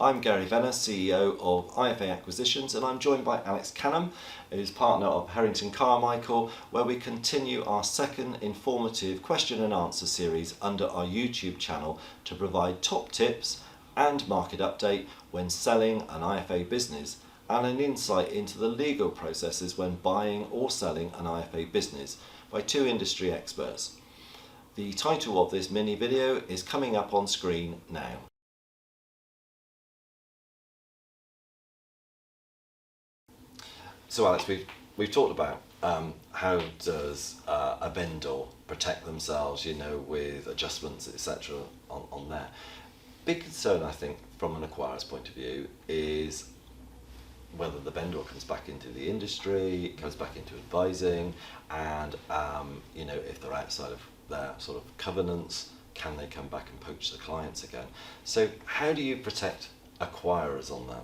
I'm Gary Venner, CEO of IFA Acquisitions, and I'm joined by Alex Canham, who's partner of Herrington Carmichael, where we continue our second informative question and answer series under our YouTube channel to provide top tips and market update when selling an IFA business and an insight into the legal processes when buying or selling an IFA business by two industry experts. The title of this mini video is coming up on screen now. So Alex, we've talked about how does a vendor protect themselves, with adjustments, etc. on there. Big concern, I think, from an acquirer's point of view is whether the vendor comes back into the industry, comes back into advising, and if they're outside of their sort of covenants, can they come back and poach the clients again? So how do you protect acquirers on that?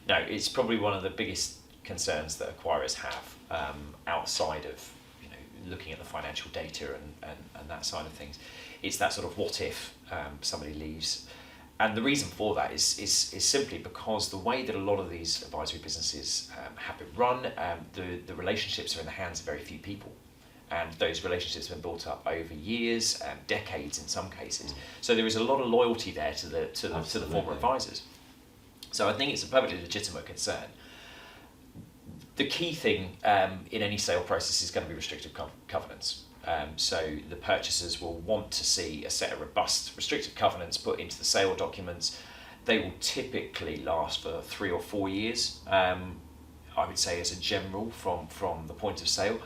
No, it's probably one of the biggest concerns that acquirers have outside of looking at the financial data and that side of things. It's that sort of what if somebody leaves. And the reason for that is simply because the way that a lot of these advisory businesses have been run, the relationships are in the hands of very few people. And those relationships have been built up over years, decades in some cases. So there is a lot of loyalty there to the former advisors. So I think it's a perfectly legitimate concern. The key thing in any sale process is going to be restrictive covenants. So the purchasers will want to see a set of robust restrictive covenants put into the sale documents. They will typically last for 3 or 4 years, I would say as a general from the point of sale.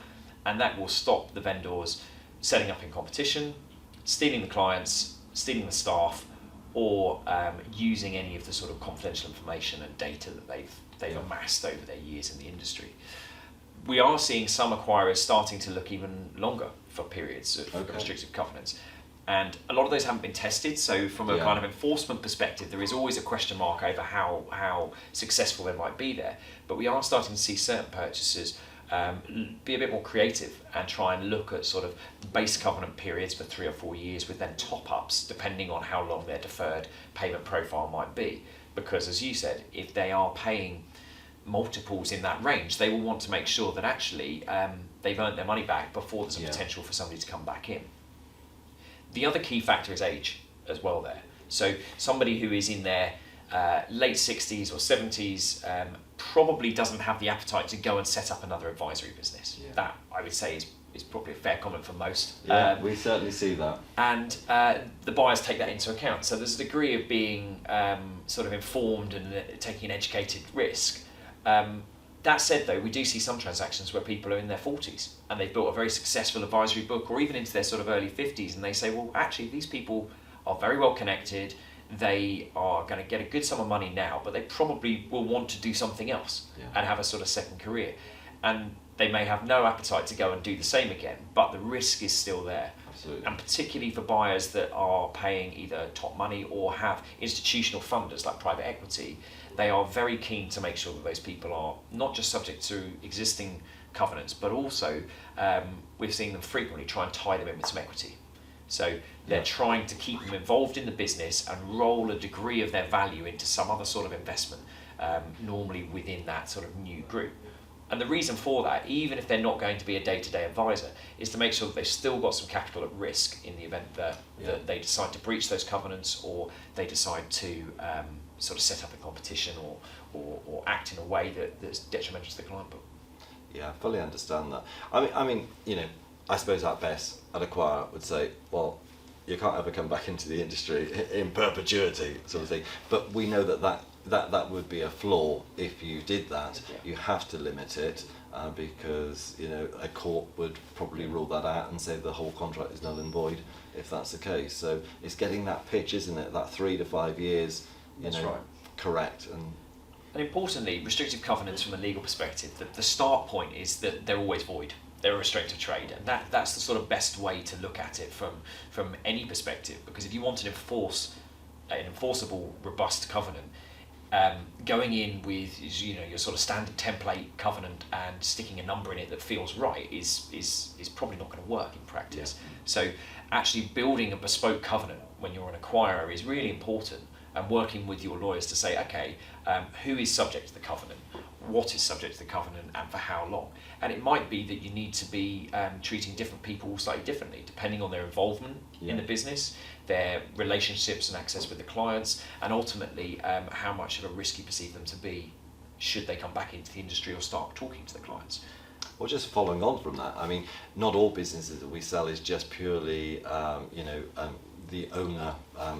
And that will stop the vendors setting up in competition, stealing the clients, stealing the staff, or using any of the sort of confidential information and data that they've amassed over their years in the industry. We are seeing some acquirers starting to look even longer for periods of restrictive covenants. And a lot of those haven't been tested, so from a kind of enforcement perspective, there is always a question mark over how successful they might be there. But we are starting to see certain purchasers be a bit more creative and try and look at sort of base covenant periods for 3 or 4 years with then top-ups depending on how long their deferred payment profile might be. Because as you said, if they are paying multiples in that range, they will want to make sure that actually they've earned their money back before there's a potential for somebody to come back in. The other key factor is age as well there. So somebody who is in their late 60s or 70s probably doesn't have the appetite to go and set up another advisory business. That, I would say, is probably a fair comment for most. Yeah, we certainly see that. And the buyers take that into account. So there's a degree of being sort of informed and taking an educated risk. That said, though, we do see some transactions where people are in their 40s and they've built a very successful advisory book, or even into their sort of early 50s, and they say, well, actually, these people are very well connected. They are going to get a good sum of money now, but they probably will want to do something else and have a sort of second career. And they may have no appetite to go and do the same again, but the risk is still there. Absolutely. And particularly for buyers that are paying either top money or have institutional funders like private equity, they are very keen to make sure that those people are not just subject to existing covenants, but also we're seeing them frequently try and tie them in with some equity. So they're trying to keep them involved in the business and roll a degree of their value into some other sort of investment, normally within that sort of new group. And the reason for that, even if they're not going to be a day-to-day advisor, is to make sure that they've still got some capital at risk in the event that they decide to breach those covenants, or they decide to sort of set up a competition or act in a way that's detrimental to the client book. Yeah, I fully understand that. I mean, I suppose at best, an acquirer would say, well, you can't ever come back into the industry in perpetuity, sort of thing. But we know that would be a flaw if you did that. You have to limit it because a court would probably rule that out and say the whole contract is null and void if that's the case. So it's getting that pitch, isn't it? That 3 to 5 years, correct. And importantly, restrictive covenants from a legal perspective, the start point is that they're always void. They're a restrictive trade, and that's the sort of best way to look at it from any perspective. Because if you want to enforce an enforceable, robust covenant, going in with your sort of standard template covenant and sticking a number in it that feels right is probably not going to work in practice. So actually building a bespoke covenant when you're an acquirer is really important, and working with your lawyers to say, okay, who is subject to the covenant, what is subject to the covenant, and for how long. And it might be that you need to be treating different people slightly differently, depending on their involvement in the business, their relationships and access with the clients, and ultimately how much of a risk you perceive them to be should they come back into the industry or start talking to the clients. Well, just following on from that, I mean, not all businesses that we sell is just purely, the owner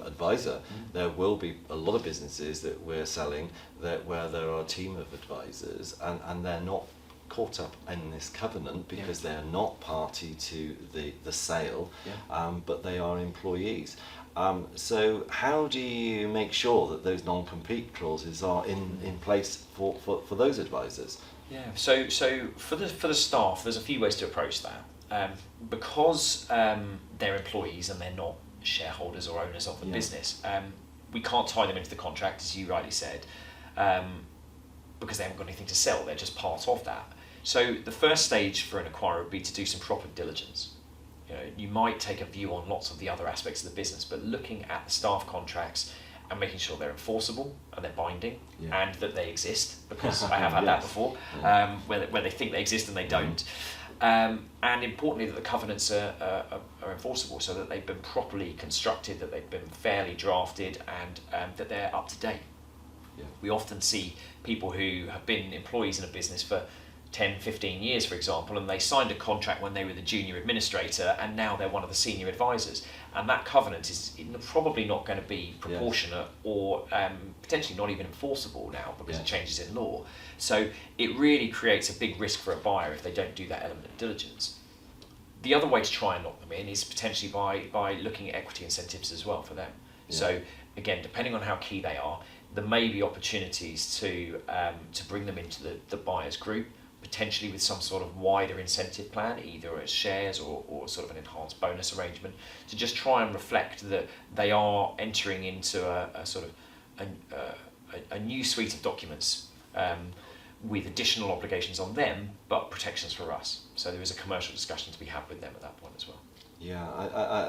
advisor. There will be a lot of businesses that we're selling where there are a team of advisors, and they're not caught up in this covenant because they're not party to the sale, but they are employees. So how do you make sure that those non-compete clauses are in place for those advisors? Yeah. So for the staff, there's a few ways to approach that. Because they're employees and they're not shareholders or owners of the business, we can't tie them into the contract, as you rightly said, because they haven't got anything to sell. They're just part of that. So the first stage for an acquirer would be to do some proper diligence. You might take a view on lots of the other aspects of the business, but looking at the staff contracts and making sure they're enforceable and they're binding and that they exist, because I have had that before, where they think they exist and they don't. And importantly, that the covenants are enforceable, so that they've been properly constructed, that they've been fairly drafted, and that they're up to date. We often see people who have been employees in a business for 10, 15 years, for example, and they signed a contract when they were the junior administrator, and now they're one of the senior advisors. And that covenant is probably not going to be proportionate or potentially not even enforceable now because of changes in law. So it really creates a big risk for a buyer if they don't do that element of diligence. The other way to try and lock them in is potentially by looking at equity incentives as well for them. So again, depending on how key they are, there may be opportunities to bring them into the buyer's group, potentially with some sort of wider incentive plan, either as shares or sort of an enhanced bonus arrangement, to just try and reflect that they are entering into a sort of a new suite of documents with additional obligations on them, but protections for us. So there is a commercial discussion to be had with them at that point as well. Yeah,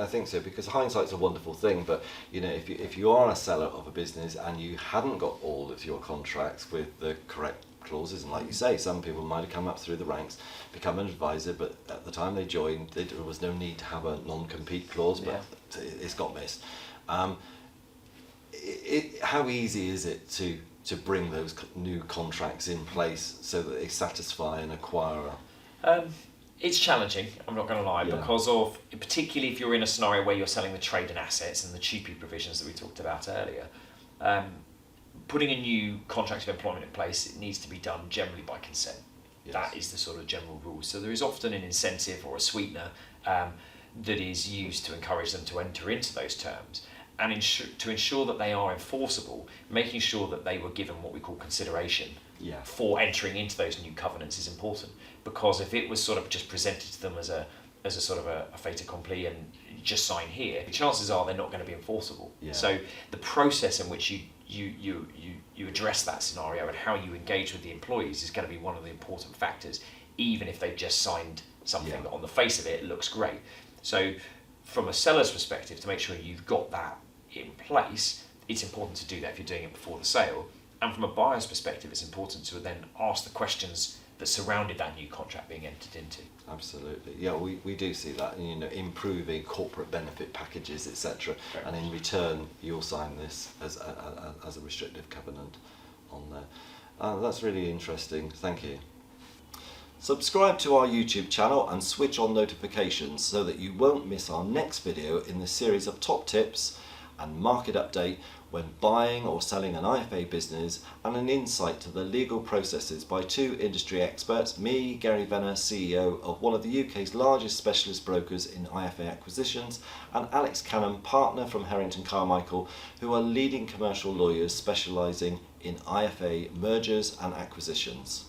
I think so, because hindsight's a wonderful thing, but if you are a seller of a business and you hadn't got all of your contracts with the correct clauses, and like you say, some people might have come up through the ranks, become an advisor, but at the time they joined there was no need to have a non-compete clause, but it's got missed. How easy is it to bring those new contracts in place so that they satisfy an acquirer? It's challenging, I'm not going to lie, because of, particularly if you're in a scenario where you're selling the trade and assets and the cheapy provisions that we talked about earlier, putting a new contract of employment in place, it needs to be done generally by consent. That is the sort of general rule. So there is often an incentive or a sweetener that is used to encourage them to enter into those terms. And to ensure that they are enforceable, making sure that they were given what we call consideration for entering into those new covenants is important. Because if it was sort of just presented to them as a sort of a fait accompli and just sign here, the chances are they're not going to be enforceable. So the process in which you address that scenario and how you engage with the employees is going to be one of the important factors, even if they've just signed something that on the face of it looks great. So from a seller's perspective, to make sure you've got that in place, it's important to do that if you're doing it before the sale. And from a buyer's perspective, it's important to then ask the questions that surrounded that new contract being entered into. Absolutely, yeah, we do see that, improving corporate benefit packages, etc. And in return, you'll sign this as a restrictive covenant on there. That's really interesting. Thank you. Subscribe to our YouTube channel and switch on notifications so that you won't miss our next video in the series of top tips and market update when buying or selling an IFA business, and an insight to the legal processes by two industry experts, me, Gary Venner, CEO of one of the UK's largest specialist brokers in IFA Acquisitions, and Alex Canham, partner from Herrington Carmichael, who are leading commercial lawyers specialising in IFA mergers and acquisitions.